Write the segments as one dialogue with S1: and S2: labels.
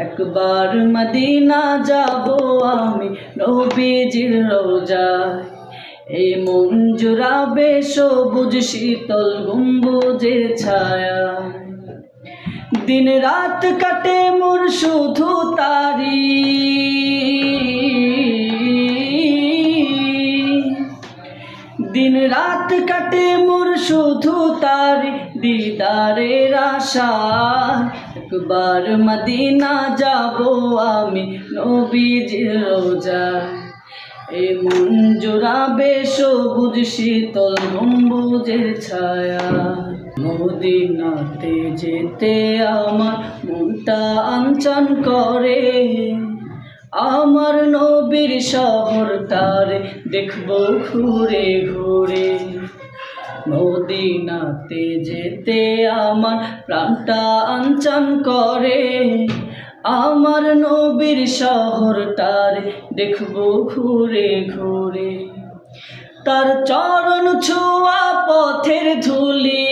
S1: একবার মদিনা যাব আমি নবীজির রওজায়। এই মন জুড়াবে সবুজ শীতল গম্বুজের ছায়া। দিন রাত কাটে মোর শুধু তারি, দিন রাত কাটে মোর শুধু তারি দিদারের আশা। একবার মদিনা যাব আমি নবীজির রওজায়। এই মন জুড়াবে সবুজ শীতল গম্বুজের ছায়া। মদিনাতে যেতে আমার মনটা আনচান করে, আমার নবীর শহরটারে দেখবো ঘুরে ঘুরে। মদিনাতে যেতে আমার প্রাণটা আনচান করে, আমার নবীর শহরটারে দেখবো ঘুরে ঘুরে। তার চরণ ছোঁয়া পথের ধুলি,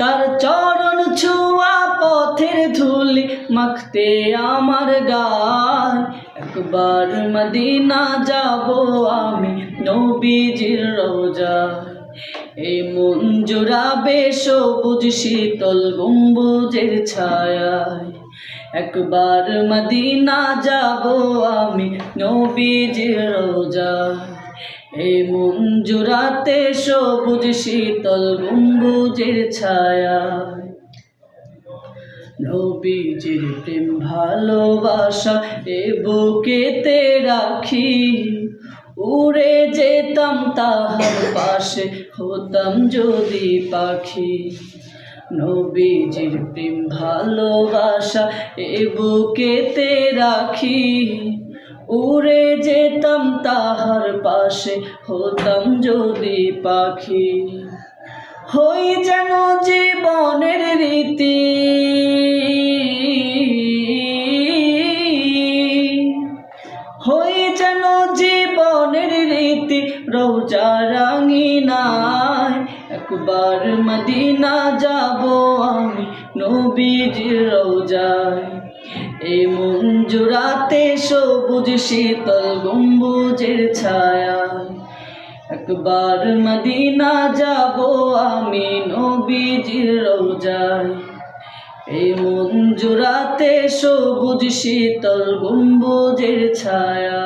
S1: তার চরণ ছোঁয়া পথের ধুলি মাখতে আমার গায়। একবার মদিনা যাব আমি নবীজির রওজায়। এই মন জুড়াবে সবুজ শীতল গম্বুজের ছায়ায়। একবার মদিনা যাব আমি নবীজির রওজায়। এই মন জুড়াতে সবুজ শীতল গম্বুজের ছায়ায়। নবীজির প্রেম ভালোবাসা এ বুকেতে রাখি, উড়ে যেতাম তাহার পাশে হতাম যদি পাখি। নবীজির প্রেম ভালোবাসা এ বুকেতে রাখি, উড়ে যেতাম তাহার পাশে হতাম যদি পাখি। হই যেন জীবনের রীতি, হই যেন জীবনের রীতি রওজা রাঙিনায়। একবার মদিনা যাব আমি নবীজির রওজায়। এই মন জুড়াতে সবুজ শীতল গম্বুজের ছায়া। একবার মদিনা যাব আমি নবীজির রওজায়। এই মন জুড়াতে সবুজ শীতল গম্বুজের ছায়া।